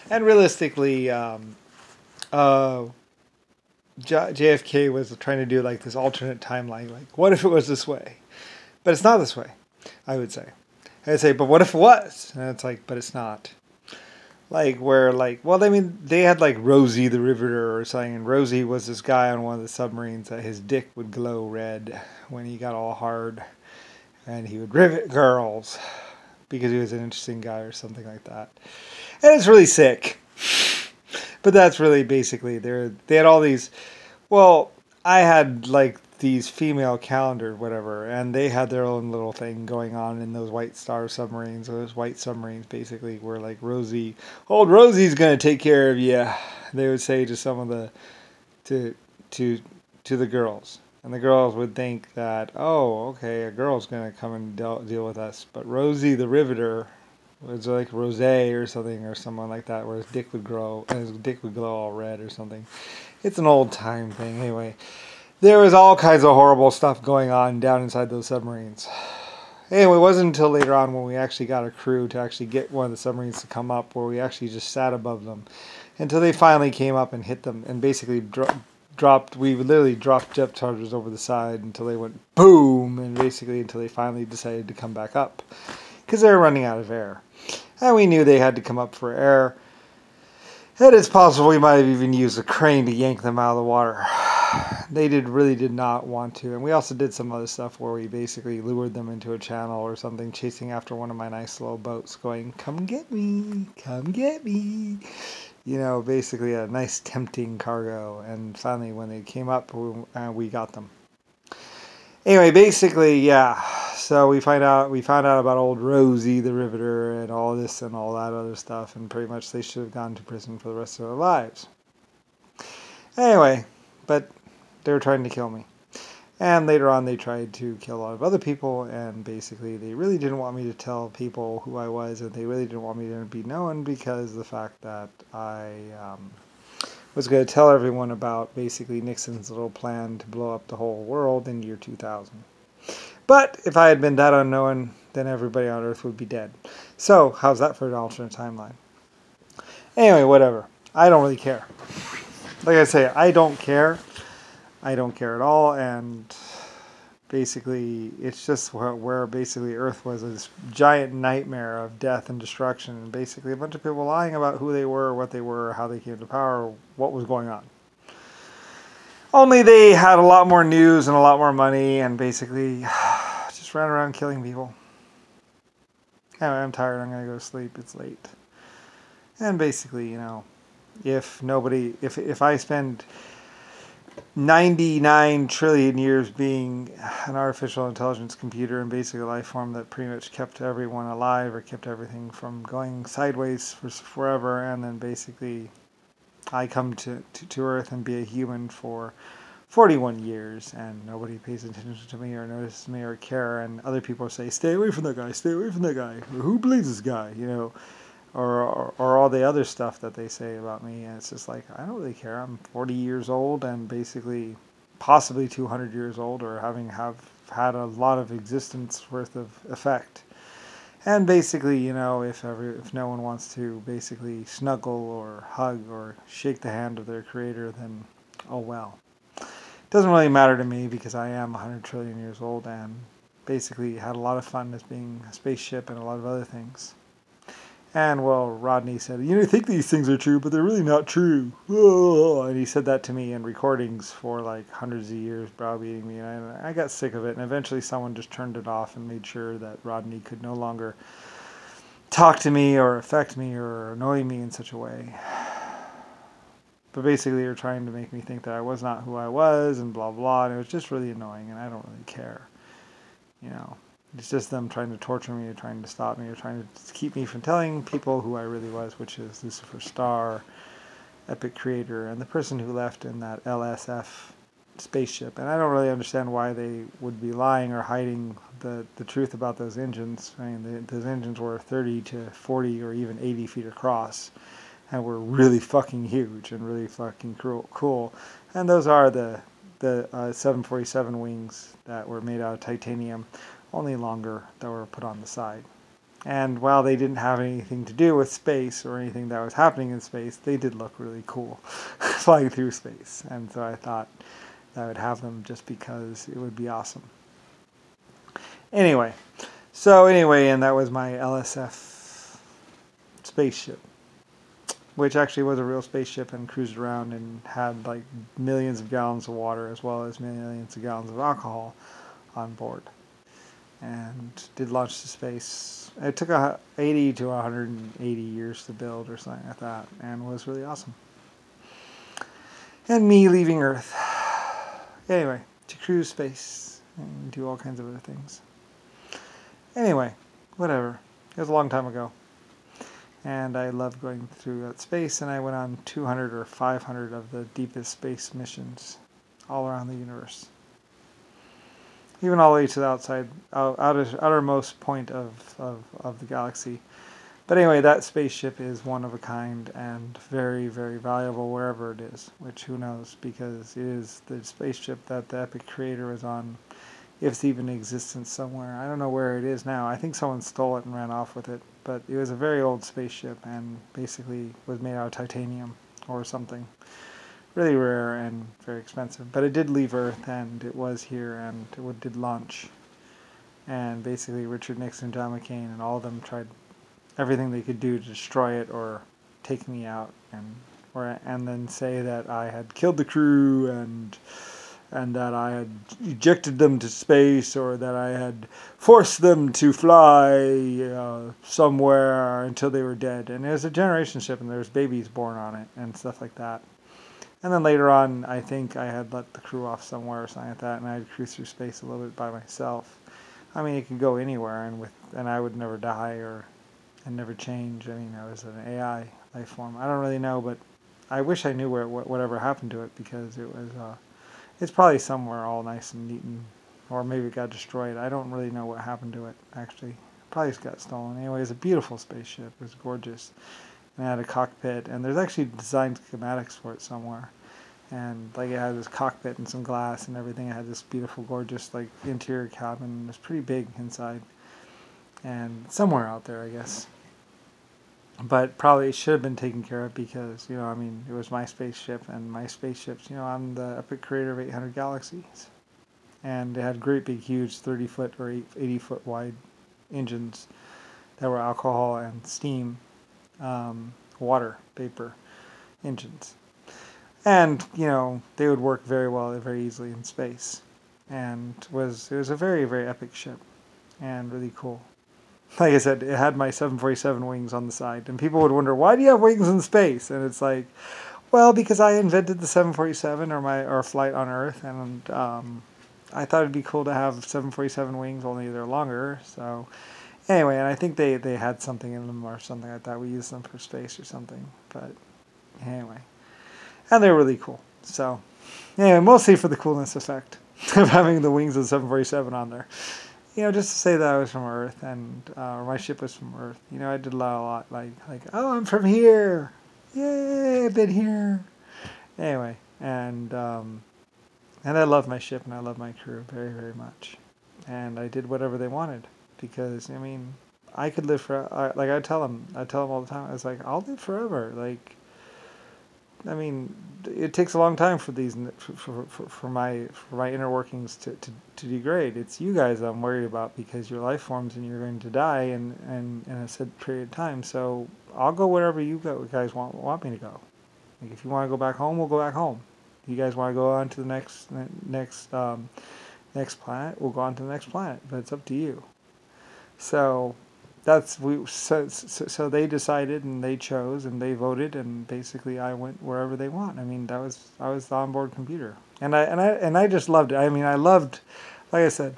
And realistically, JFK was trying to do like this alternate timeline. Like, what if it was this way? But it's not this way, I would say. I'd say, but what if it was? And it's like, but it's not. Like, where, like, well, I mean, they had like Rosie the Riveter or something, and Rosie was this guy on one of the submarines that his dick would glow red when he got all hard, and he would rivet girls because he was an interesting guy or something like that. And it's really sick. But that's really basically, they had all these, well, I had like these female calendar, whatever, and they had their own little thing going on in those White Star submarines. Those white submarines basically were like Rosie, old Rosie's gonna take care of you. They would say to some of the, to the girls. And the girls would think that, oh, okay, a girl's gonna come and deal with us. But Rosie the Riveter was like Rose or something or someone like that, where his dick would grow and his dick would glow all red or something. It's an old time thing. Anyway, there was all kinds of horrible stuff going on down inside those submarines. Anyway, it wasn't until later on when we actually got a crew to actually get one of the submarines to come up, where we actually just sat above them until they finally came up and hit them and basically dropped. We literally dropped jet chargers over the side until they went boom, and basically until they finally decided to come back up because they were running out of air. And we knew they had to come up for air. And it's possible we might have even used a crane to yank them out of the water. They really did not want to. And we also did some other stuff where we basically lured them into a channel or something, chasing after one of my nice little boats going, come get me, come get me. You know, basically a nice tempting cargo. And finally when they came up, we got them. Anyway, basically, yeah. So we found out about old Rosie the Riveter and all this and all that other stuff, and pretty much they should have gone to prison for the rest of their lives. Anyway, but they were trying to kill me. And later on they tried to kill a lot of other people, and basically they really didn't want me to tell people who I was, and they really didn't want me to be known because of the fact that I was going to tell everyone about basically Nixon's little plan to blow up the whole world in year 2000. But if I had been that unknown, then everybody on Earth would be dead. So, how's that for an alternate timeline? Anyway, whatever. I don't really care. Like I say, I don't care. I don't care at all, and basically, it's just where basically Earth was this giant nightmare of death and destruction, and basically a bunch of people lying about who they were, what they were, how they came to power, what was going on. Only they had a lot more news and a lot more money, and basically just ran around killing people. Anyway, I'm tired. I'm going to go to sleep. It's late. And basically, you know, if I spend 99 trillion years being an artificial intelligence computer and basically a life form that pretty much kept everyone alive or kept everything from going sideways for forever, and then basically I come to Earth and be a human for 41 years, and nobody pays attention to me or notices me or care, and other people say, stay away from that guy, stay away from that guy, or who believes this guy, you know, or all the other stuff that they say about me, and it's just like, I don't really care. I'm 40 years old and basically possibly 200 years old, or have had a lot of existence worth of effect. And basically, you know, if no one wants to basically snuggle or hug or shake the hand of their creator, then oh well. It doesn't really matter to me because I am 100 trillion years old and basically had a lot of fun as being a spaceship and a lot of other things. And, well, Rodney said, you know, you think these things are true, but they're really not true. Whoa. And he said that to me in recordings for, like, hundreds of years, browbeating me. And I got sick of it. And eventually someone just turned it off and made sure that Rodney could no longer talk to me or affect me or annoy me in such a way. But basically they were trying to make me think that I was not who I was and blah, blah. And it was just really annoying, and I don't really care, you know. It's just them trying to torture me or trying to stop me or trying to keep me from telling people who I really was, which is Lucifer Starr, epic creator, and the person who left in that ALSFA spaceship. And I don't really understand why they would be lying or hiding the truth about those engines. I mean, those engines were 30 to 40 or even 80 feet across and were really fucking huge and really fucking cool. And those are the 747 wings that were made out of titanium, only longer, that were put on the side. And while they didn't have anything to do with space or anything that was happening in space, they did look really cool flying through space. And so I thought I would have them just because it would be awesome. Anyway, and that was my LSF spaceship, which actually was a real spaceship and cruised around and had like millions of gallons of water as well as millions of gallons of alcohol on board. And did launch to space. It took 80 to 180 years to build or something like that, and was really awesome. And me leaving Earth. Anyway, to cruise space and do all kinds of other things. Anyway, whatever. It was a long time ago. And I loved going through that space, and I went on 200 or 500 of the deepest space missions all around the universe. Even all the way to the outermost point of the galaxy. But anyway, that spaceship is one of a kind and very, very valuable wherever it is, which who knows, because it is the spaceship that the Epic creator was on, if it's even in existence somewhere. I don't know where it is now. I think someone stole it and ran off with it, but it was a very old spaceship and basically was made out of titanium or something. Really rare and very expensive. But it did leave Earth, and it was here, and it did launch. And basically Richard Nixon, John McCain, and all of them tried everything they could do to destroy it or take me out, and then say that I had killed the crew and that I had ejected them to space, or that I had forced them to fly somewhere until they were dead. And it was a generation ship, and there was babies born on it and stuff like that. And then later on, I think I had let the crew off somewhere or something like that, and I had cruised through space a little bit by myself. I mean, it could go anywhere, and I would never die and never change. I mean, I was an AI life form. I don't really know, but I wish I knew whatever happened to it, because it's probably somewhere all nice and neat, or maybe it got destroyed. I don't really know what happened to it, actually. Probably just got stolen. Anyway, it's a beautiful spaceship. It was gorgeous. And it had a cockpit, and there's actually design schematics for it somewhere. And like, it had this cockpit and some glass and everything. It had this beautiful, gorgeous like interior cabin. It was pretty big inside, and somewhere out there, I guess. But probably it should have been taken care of, because I mean, it was my spaceship, and my spaceships. I'm the epic creator of 800 galaxies, and it had great big, huge 30-foot or 80-foot wide engines that were alcohol and steam. Water vapor engines, and they would work very well, very easily in space, and it was a very, very epic ship and really cool. Like I said, it had my 747 wings on the side, and people would wonder, why do you have wings in space? And it's like, well, because I invented the 747 or flight on Earth, and I thought it'd be cool to have 747 wings, only they're longer. So anyway, and I think they had something in them or something like that. We used them for space or something. But anyway. And they're really cool. So anyway, mostly for the coolness effect of having the wings of the 747 on there. Just to say that I was from Earth, and or my ship was from Earth. I did a lot like, oh, I'm from here. Yay, I've been here. Anyway, and I love my ship, and I love my crew very, very much. And I did whatever they wanted. Because, I mean, I could live for, like I tell them all the time, I was like, I'll live forever. Like, I mean, it takes a long time for these, for my inner workings to degrade. It's you guys I'm worried about, because you're life forms and you're going to die in a set period of time. So I'll go wherever you guys want me to go. Like, if you want to go back home, we'll go back home. If you guys want to go on to the next planet, we'll go on to the next planet. But it's up to you. So so they decided, and they chose, and they voted, and basically I went wherever they want. I mean, I was the onboard computer, and I just loved it. I mean, I loved, like I said,